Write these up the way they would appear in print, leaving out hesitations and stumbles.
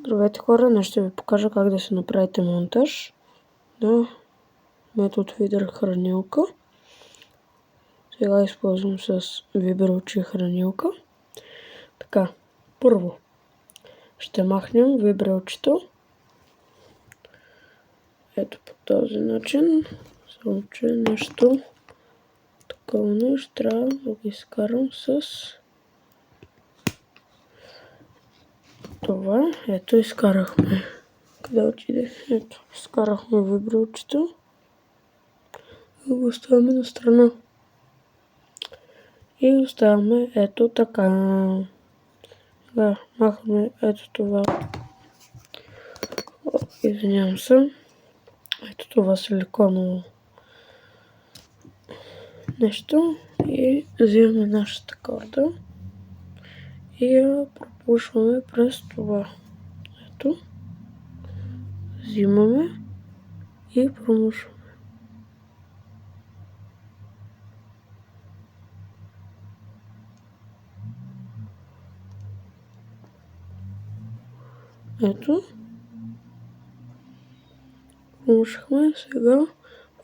Здравейте хора, днес ще ви покажа как да си направите монтаж на метод Видер хранилка. Сега използвам с виброчи хранилка. Така, първо ще махнем виброчето. Ето по този начин. Само че нещо такова нещо трябва да го изкарам с това. Ето изкарахме. Къде отиде? Ето, изкарахме виброчето. И го оставяме на страна. И оставяме ето така. Да, махаме ето това. Извинявам се. Ето това силиконово нещо. И взимаме нашата корда. И я пропушваме през това. Ето. Взимаме и промушваме. Ето. Промушахме. Сега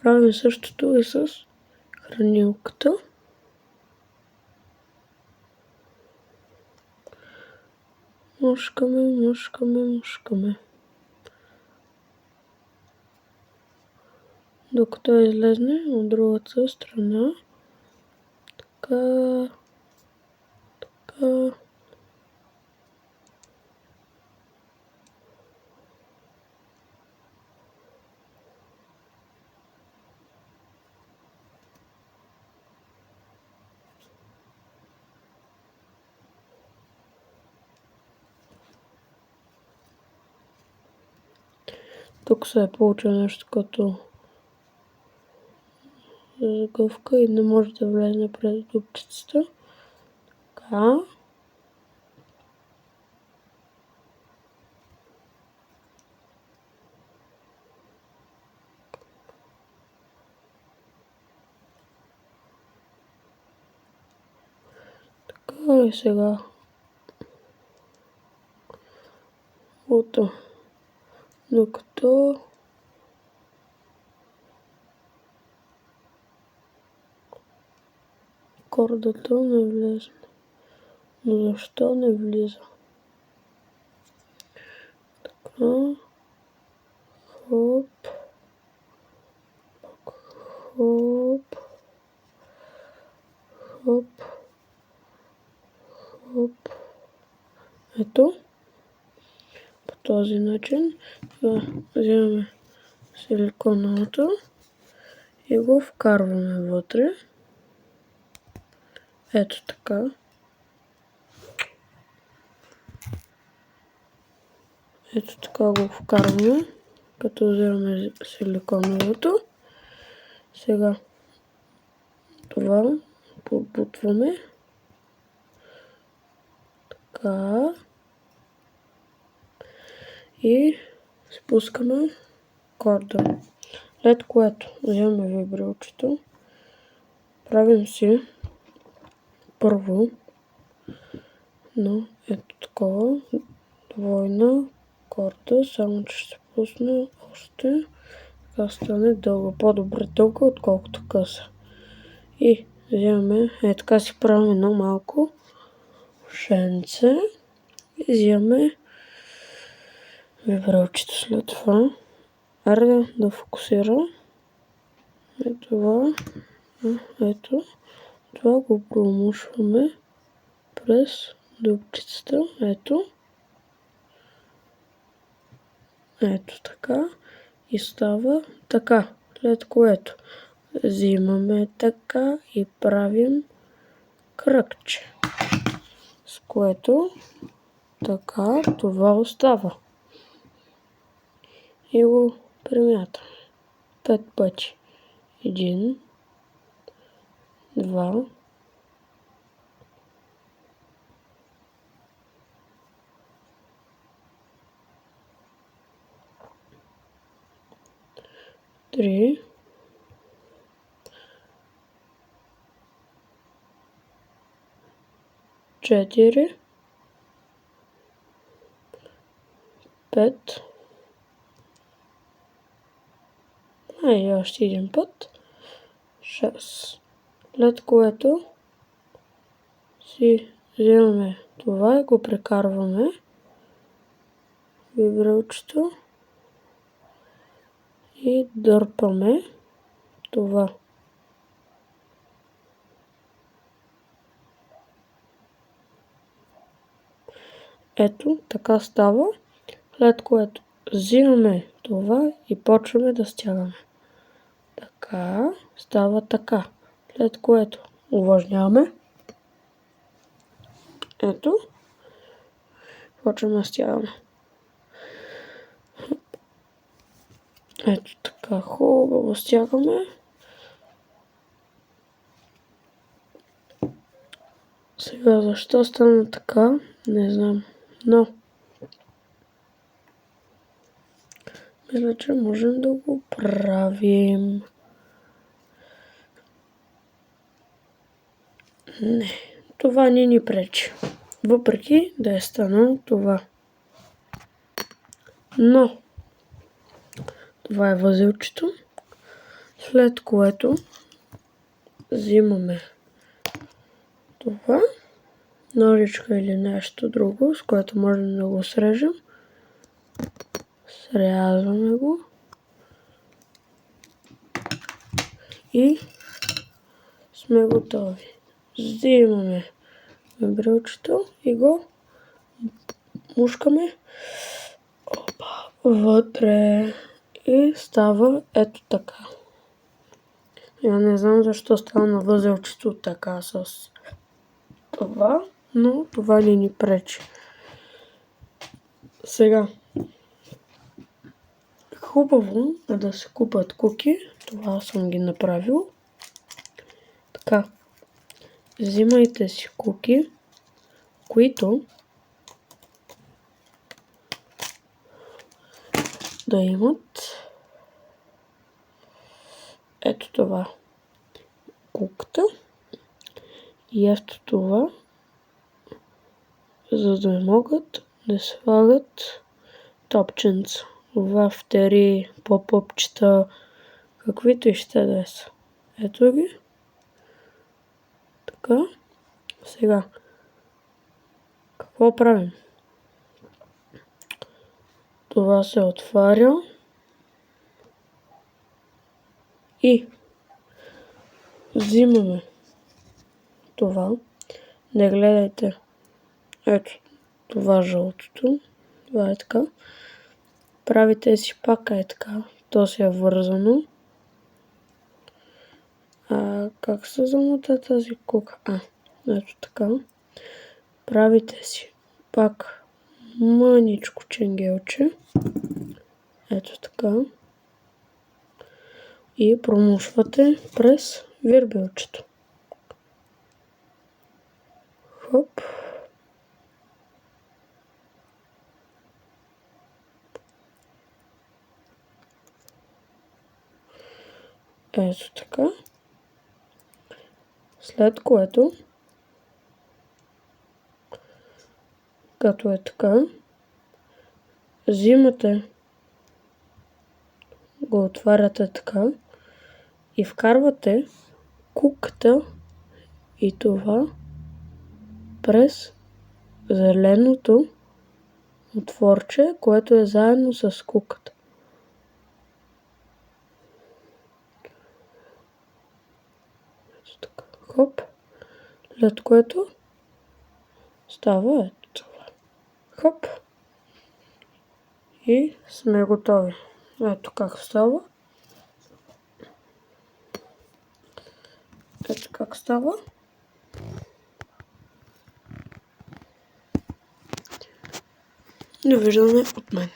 правим същото и с хранилката. Мушкаме. Докато излезне от другата страна. Така. Тук се е получило нещо като загъвка и не може да влезне през дупчицата. Така. Така и сега. Ото. Докато кордата не влезе. Но защо не влиза? Така. Хоп. Ето. По този начин. Вземаме силиконовото и го вкарваме вътре. Ето така. Ето така го вкарваме, като вземаме силиконовото. Сега това побутваме. Така. И спускаме корда. След което вземаме вибрилчето. Правим си първо ето такова двойна корда, само че ще пусне още. Така стане дълга. По-добре дълга, отколкото къса. И вземаме, така си правим едно малко шенце. И вземаме вибрилчето след това. Аре да фокусира. Ето. Това го промушваме през дупчицата. Ето така. И става така. След което взимаме така и правим кръгче. С което така това остава. И го премятаме 5 пъти. 1, 2, 3, 4, 5. И още един път. 6. След което си вземаме това и го прекарваме в брелчето и дърпаме това. Ето, така става, след което взимаме това и почваме да стягаме. Така, става така. След което увлажняваме. Ето, почваме да стягаме. Ето така, хубаво стягаме. Сега защо стана така, не знам, но мисля, че можем да го правим. Не, това не ни пречи, въпреки да е станало това. Но това е възелчето, след което взимаме това, ножичка или нещо друго, с което можем да го срежем. Срязваме го и сме готови. Взимаме брелчето и го мушкаме вътре и става ето така. Я не знам защо става на възелчето така с това, но това не ни пречи. Сега, хубаво е да се купат куки, това съм ги направил. Така, взимайте си куки, които да имат ето това. Куката и ето това, за да могат да слагат топченца, вафтери, поп-опчета, каквито и ще да са. Ето ги. Така. Сега. Какво правим? Това се отваря. И взимаме това. Не гледайте. Ето. Това жълтото. Това е така. Правите си пак е така. То си е вързано. Как се замота тази кука? Ето така. Правите си пак мъничко ченгелче. Ето така. И промушвате през вирбелчето. Хоп. Ето така. След което, като е така, взимате, го отваряте така и вкарвате куката и това през зеленото отворче, което е заедно с куката. Хоп, след което става ето това. Хоп. И сме готови. Ето как става. Ето как става. Довиждане от мен.